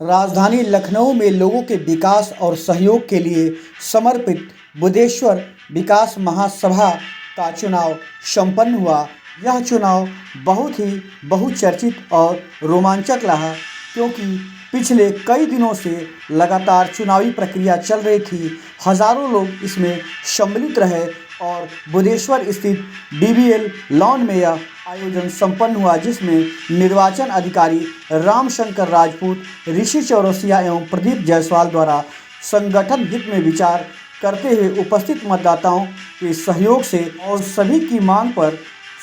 राजधानी लखनऊ में लोगों के विकास और सहयोग के लिए समर्पित बुद्धेश्वर विकास महासभा का चुनाव संपन्न हुआ। यह चुनाव बहुत ही बहुचर्चित और रोमांचक रहा, क्योंकि पिछले कई दिनों से लगातार चुनावी प्रक्रिया चल रही थी। हजारों लोग इसमें सम्मिलित रहे और बुद्धेश्वर स्थित BBL लॉन में यह आयोजन संपन्न हुआ, जिसमें निर्वाचन अधिकारी रामशंकर राजपूत, ऋषि चौरसिया एवं प्रदीप जायसवाल द्वारा संगठन हित में विचार करते हुए उपस्थित मतदाताओं के सहयोग से और सभी की मांग पर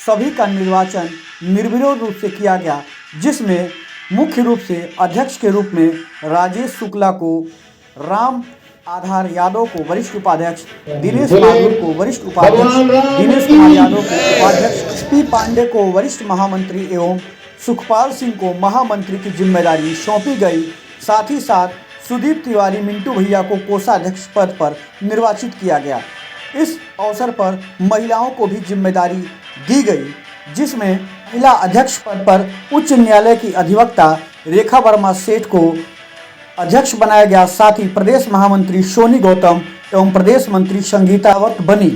सभी का निर्वाचन निर्विरोध रूप से किया गया, जिसमें मुख्य रूप से अध्यक्ष के रूप में राजेश शुक्ला को, राम आधार यादव को वरिष्ठ उपाध्यक्ष, दिनेश माथुर को वरिष्ठ उपाध्यक्ष, दिनेश कुमार यादव को उपाध्यक्ष, SP पांडे को वरिष्ठ महामंत्री एवं सुखपाल सिंह को महामंत्री की जिम्मेदारी सौंपी गई। साथ ही साथ सुदीप तिवारी मिंटू भैया को कोषाध्यक्ष पद पर निर्वाचित किया गया। इस अवसर पर महिलाओं को भी जिम्मेदारी दी गई, जिसमें महिला अध्यक्ष पद पर उच्च न्यायालय की अधिवक्ता रेखा वर्मा सेठ को अध्यक्ष बनाया गया। साथ ही प्रदेश महामंत्री सोनी गौतम एवं प्रदेश मंत्री संगीता वक्त बनी।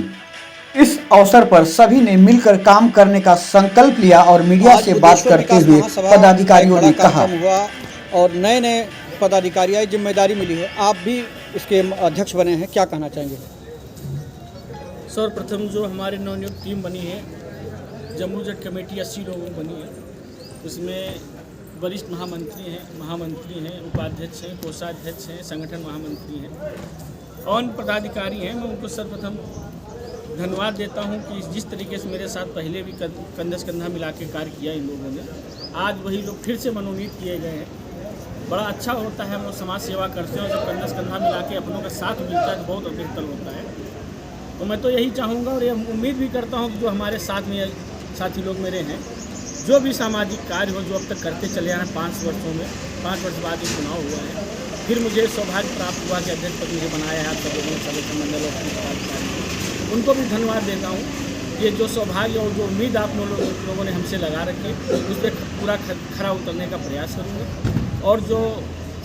इस अवसर पर सभी ने मिलकर काम करने का संकल्प लिया और मीडिया से बात करते हुए पदाधिकारियों ने कहा और नए नए पदाधिकारी जिम्मेदारी मिली है, आप भी इसके अध्यक्ष बने हैं, क्या कहना चाहेंगे? सर्वप्रथम जो हमारी नवनियुक्त टीम बनी है, जम्मू जट कमेटी 80 लोगों की बनी है, उसमें वरिष्ठ महामंत्री हैं, उपाध्यक्ष हैं, कोषाध्यक्ष हैं, संगठन महामंत्री हैं और पदाधिकारी हैं। मैं उनको सर्वप्रथम धन्यवाद देता हूं कि जिस तरीके से मेरे साथ पहले भी कंधा से कंधा मिला के कार्य किया इन लोगों ने, आज वही लोग फिर से मनोनीत किए गए हैं। बड़ा अच्छा होता है, हम लोग समाज सेवा करते हैं और जब कंधा से कंधा मिला के अपनों का साथ मिलता है तो बहुत बेहतर होता है। तो मैं तो यही चाहूँगा और ये उम्मीद भी करता हूँ कि जो हमारे साथ में साथी लोग मेरे हैं, जो भी सामाजिक कार्य हो जो अब तक करते चले आए हैं 5 वर्षों में, 5 वर्ष बाद ये चुनाव हुआ है, फिर मुझे सौभाग्य प्राप्त हुआ कि अध्यक्ष पद मुझे बनाया है। आप सब लोगों ने संगठन मंडल और उनको भी धन्यवाद देता हूँ। ये जो सौभाग्य और जो उम्मीद आप लोगों ने हमसे लगा रखी, उस पर पूरा खरा उतरने का प्रयास करूँगा। और जो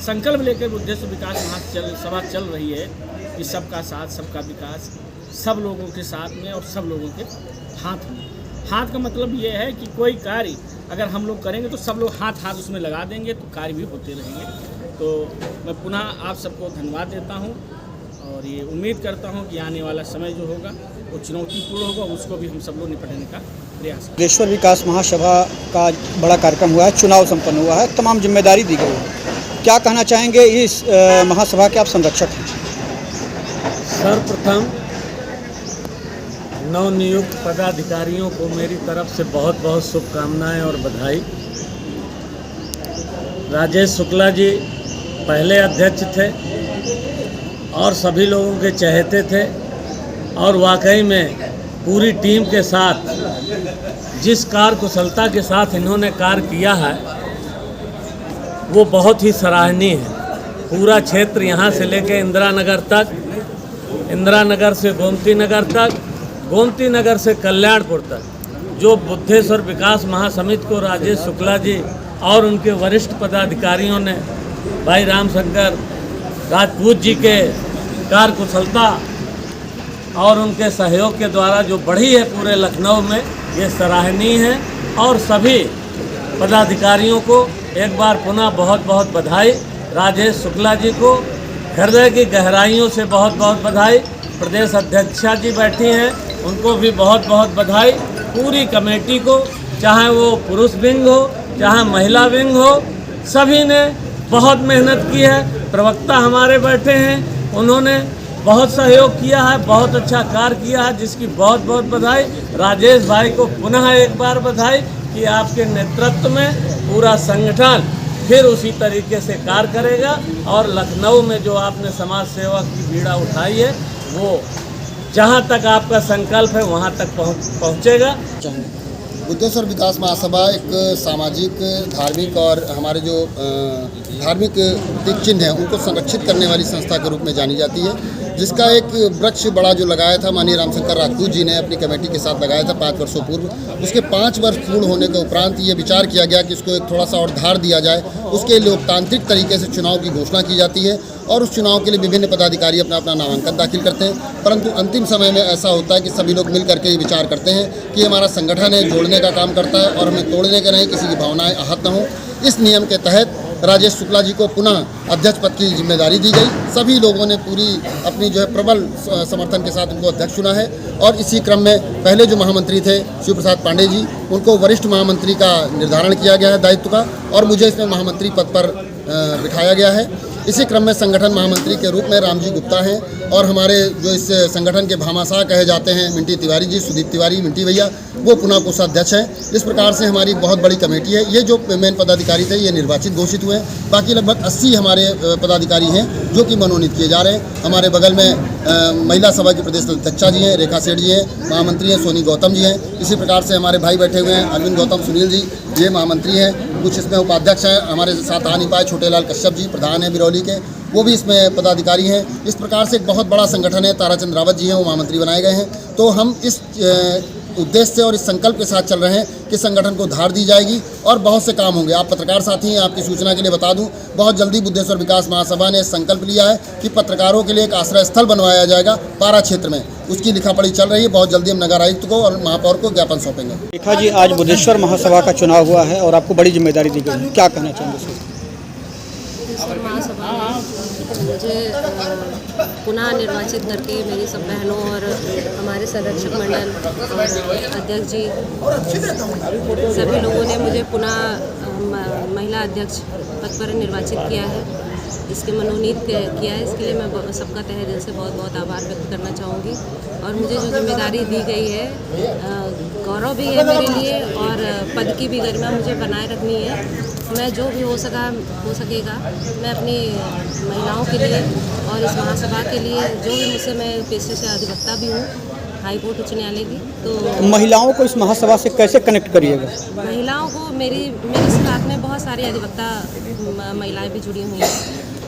संकल्प लेकर बुद्धेश्वर विकास महासभा चल रही है कि सबका साथ, सबका विकास, सब लोगों के साथ में और सब लोगों के हाथ में। हाथ का मतलब ये है कि कोई कार्य अगर हम लोग करेंगे तो सब लोग हाथ उसमें लगा देंगे तो कार्य भी होते रहेंगे। तो मैं पुनः आप सबको धन्यवाद देता हूँ और ये उम्मीद करता हूँ कि आने वाला समय जो होगा वो चुनौतीपूर्ण होगा, उसको भी हम सब लोग निपटने का प्रयास करें। बुद्धेश्वर विकास महासभा का बड़ा कार्यक्रम हुआ है, चुनाव संपन्न हुआ है, तमाम जिम्मेदारी दी गई है, क्या कहना चाहेंगे? इस महासभा के आप संरक्षक हैं। सर्वप्रथम नवनियुक्त पदाधिकारियों को मेरी तरफ से बहुत बहुत शुभकामनाएं और बधाई। राजेश शुक्ला जी पहले अध्यक्ष थे और सभी लोगों के चहेते थे और वाकई में पूरी टीम के साथ जिस कार्यकुशलता के साथ इन्होंने कार्य किया है वो बहुत ही सराहनीय है। पूरा क्षेत्र यहाँ से लेकर इंदिरा नगर तक, इंदिरा नगर से गोमती नगर तक, गोमती नगर से कल्याणपुर तक, जो बुद्धेश्वर विकास महासमिति को राजेश शुक्ला जी और उनके वरिष्ठ पदाधिकारियों ने भाई रामशंकर राजपूत जी के कार्यकुशलता और उनके सहयोग के द्वारा जो बढ़ी है पूरे लखनऊ में, ये सराहनीय है। और सभी पदाधिकारियों को एक बार पुनः बहुत बहुत बधाई। राजेश शुक्ला जी को हृदय की गहराइयों से बहुत बहुत बधाई। प्रदेश अध्यक्षा जी बैठी हैं, उनको भी बहुत बहुत बधाई। पूरी कमेटी को, चाहे वो पुरुष विंग हो चाहे महिला विंग हो, सभी ने बहुत मेहनत की है। प्रवक्ता हमारे बैठे हैं, उन्होंने बहुत सहयोग किया है, बहुत अच्छा कार्य किया है, जिसकी बहुत बहुत बधाई। राजेश भाई को पुनः एक बार बधाई कि आपके नेतृत्व में पूरा संगठन फिर उसी तरीके से कार्य करेगा और लखनऊ में जो आपने समाज सेवा की बीड़ा उठाई है वो जहाँ तक आपका संकल्प है वहाँ तक पहुँचेगा। बुद्धेश्वर विकास महासभा एक सामाजिक, धार्मिक और हमारे जो धार्मिक प्रतीक चिन्ह हैं उनको संरक्षित करने वाली संस्था के रूप में जानी जाती है, जिसका एक वृक्ष बड़ा जो लगाया था माननीय रामशंकर राजपूत जी ने अपनी कमेटी के साथ लगाया था 5 वर्षों पूर्व। उसके 5 वर्ष पूर्ण होने के उपरांत ये विचार किया गया कि इसको एक थोड़ा सा और धार दिया जाए। उसके लोकतांत्रिक तरीके से चुनाव की घोषणा की जाती है और उस चुनाव के लिए विभिन्न पदाधिकारी अपना अपना नामांकन दाखिल करते हैं, परंतु अंतिम समय में ऐसा होता है कि सभी लोग मिल करके ये विचार करते हैं कि हमारा संगठन है, जोड़ने का काम करता है और हमें तोड़ने का नहीं, किसी की भावनाएं आहत न हो। इस नियम के तहत राजेश शुक्ला जी को पुनः अध्यक्ष पद की जिम्मेदारी दी गई। सभी लोगों ने पूरी अपनी जो है प्रबल समर्थन के साथ उनको अध्यक्ष चुना है और इसी क्रम में पहले जो महामंत्री थे शिव प्रसाद पांडे जी, उनको वरिष्ठ महामंत्री का निर्धारण किया गया है दायित्व का और मुझे इसमें महामंत्री पद पर बिठाया गया है। इसी क्रम में संगठन महामंत्री के रूप में रामजी गुप्ता हैं और हमारे जो इस संगठन के भामाशाह कहे जाते हैं मिंटी तिवारी जी, सुदीप तिवारी, मिंटी भैया, वो पुनः कोषाध्यक्ष हैं। इस प्रकार से हमारी बहुत बड़ी कमेटी है। ये जो मेन पदाधिकारी थे ये निर्वाचित घोषित हुए हैं। बाकी लगभग 80 हमारे पदाधिकारी हैं जो कि मनोनीत किए जा रहे हैं। हमारे बगल में महिला सभा की प्रदेश अध्यक्षा जी हैं, रेखा सेठ जी हैं, महामंत्री हैं सोनी गौतम जी हैं। इसी प्रकार से हमारे भाई बैठे हुए हैं अरविंद गौतम सुनील जी, ये महामंत्री हैं। कुछ इसमें उपाध्यक्ष हैं, हमारे साथ आ नहीं पाए छोटेलाल कश्यप जी प्रधान हैं बिरौली के, वो भी इसमें पदाधिकारी हैं। इस प्रकार से एक बहुत बड़ा संगठन है। ताराचंद रावत जी हैं, वो महामंत्री बनाए गए हैं। तो हम इस उद्देश्य से और इस संकल्प के साथ चल रहे हैं कि संगठन को धार दी जाएगी और बहुत से काम होंगे। आप पत्रकार साथी हैं, आपकी सूचना के लिए बता दूं, बहुत जल्दी बुद्धेश्वर विकास महासभा ने संकल्प लिया है कि पत्रकारों के लिए एक आश्रय स्थल बनवाया जाएगा पारा क्षेत्र में। उसकी लिखापढ़ी चल रही है। बहुत जल्दी हम नगर आयुक्त को और महापौर को ज्ञापन सौंपेंगे। रेखा जी, आज बुद्धेश्वर महासभा का चुनाव हुआ है और आपको बड़ी जिम्मेदारी दी गई है, क्या कहना चाहेंगे सर? बुद्धेश्वर महासभा ने मुझे पुनः निर्वाचित करके मेरी सब बहनों और हमारे संरक्षक मंडल और अध्यक्ष जी सभी लोगों ने मुझे पुनः महिला अध्यक्ष पद पर निर्वाचित किया है, इसके मनोनीत किया है। इसके लिए मैं सबका तहे दिल से बहुत बहुत आभार व्यक्त करना चाहूँगी। और मुझे जो जिम्मेदारी दी गई है गौरव भी है मेरे लिए और पद की भी गरिमा मुझे बनाए रखनी है। मैं जो भी हो सकेगा मैं अपनी महिलाओं के लिए और इस महासभा के लिए जो भी मुझसे, मैं पेशे से अधिवक्ता भी हूँ हाई कोर्ट उच्च न्यायालय की, तो महिलाओं को इस महासभा से कैसे कनेक्ट करिएगा? महिलाओं को मेरे साथ में बहुत सारी अधिवक्ता महिलाएं भी जुड़ी हुई हैं,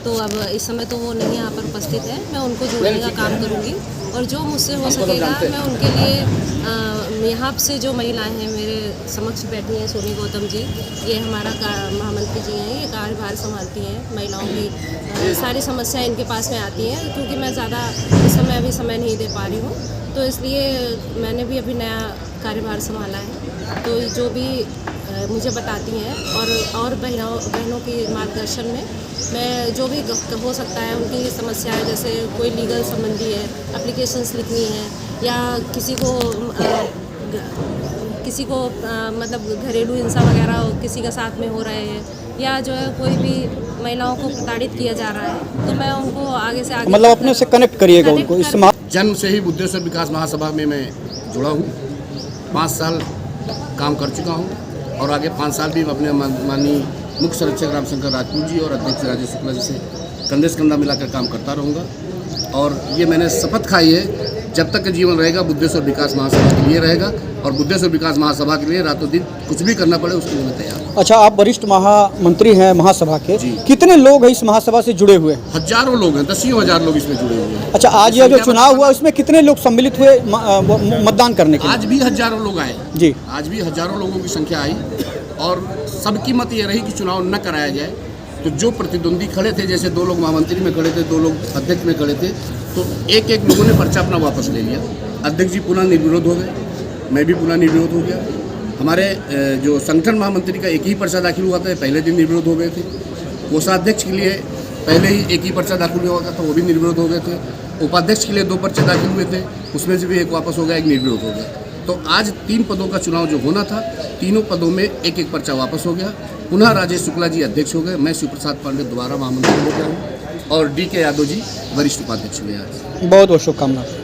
तो अब इस समय तो वो नहीं यहाँ पर उपस्थित है। मैं उनको जोड़ने का काम करूँगी और जो मुझसे हो सकेगा मैं उनके लिए यहाँ से जो महिलाएं हैं मेरे समक्ष बैठी हैं, सोनी गौतम जी, ये हमारा महामंत्री जी हैं, ये कार्यभार संभालती हैं। महिलाओं की सारी समस्याएं इनके पास में आती हैं क्योंकि मैं ज़्यादा इस समय अभी समय नहीं दे पा रही हूँ, तो इसलिए मैंने भी अभी नया कार्यभार संभाला है। तो जो भी मुझे बताती हैं और बहनों के मार्गदर्शन में मैं जो भी हो सकता है उनकी समस्याएं, जैसे कोई लीगल संबंधी है, एप्लीकेशंस लिखनी है या किसी को मतलब घरेलू हिंसा वगैरह किसी का साथ में हो रहे हैं या जो है कोई भी महिलाओं को प्रताड़ित किया जा रहा है, तो मैं उनको आगे से आगे मतलब अपने से कनेक्ट करिएगा उनको। इस जन्म से ही बुद्धेश्वर विकास महासभा में मैं जुड़ा हूँ। 5 साल काम कर चुका हूँ और आगे 5 साल भी अपने माननीय मुख्य संरक्षक रामशंकर राजपूत जी और अध्यक्ष राजेश शुक्ला जी से कंधे से कंधा मिलाकर काम करता रहूँगा। और ये मैंने शपथ खाई है, जब तक का जीवन रहेगा बुद्धेश्वर विकास महासभा के लिए रहेगा और बुद्धेश्वर विकास महासभा के लिए रातों दिन कुछ भी करना पड़े उसके लिए मैं तैयार हूँ। अच्छा, आप वरिष्ठ महामंत्री हैं महासभा के, कितने लोग हैं इस महासभा से जुड़े हुए? हजारों लोग हैं, 10,000 लोग इसमें जुड़े हुए हैं। अच्छा, आज यह जो चुनाव हुआ उसमें कितने लोग सम्मिलित हुए मतदान करने के लिए? आज भी हजारों लोग आए जी, आज भी हजारों लोगों की संख्या आई और सबकी मत ये रही कि चुनाव न कराया जाए। तो जो प्रतिद्वंदी खड़े थे, जैसे 2 लोग महामंत्री में खड़े थे, 2 लोग अध्यक्ष में खड़े थे, तो एक लोगों ने पर्चा अपना वापस ले लिया। अध्यक्ष जी पुनः निर्विरोध हो गए, मैं भी पुनः निर्विरोध हो गया। हमारे जो संगठन महामंत्री का एक ही पर्चा दाखिल हुआ था, पहले दिन निर्विरोध हो गए थे। कोषाध्यक्ष के लिए पहले ही एक ही पर्चा दाखिल हुआ था, वो भी निर्विरोध हो गए थे। उपाध्यक्ष के लिए 2 पर्चे दाखिल हुए थे, उसमें से भी एक वापस हो गया, एक निर्विरोध हो गया। तो आज 3 पदों का चुनाव जो होना था, तीनों पदों में एक पर्चा वापस हो गया। पुनः राजेश शुक्ला जी अध्यक्ष हो गए, मैं शिव प्रसाद पांडे दोबारा महामंत्री हो गया हूँ और DK यादव जी वरिष्ठ उपाध्यक्ष हुए। आज बहुत बहुत शुभकामनाएं।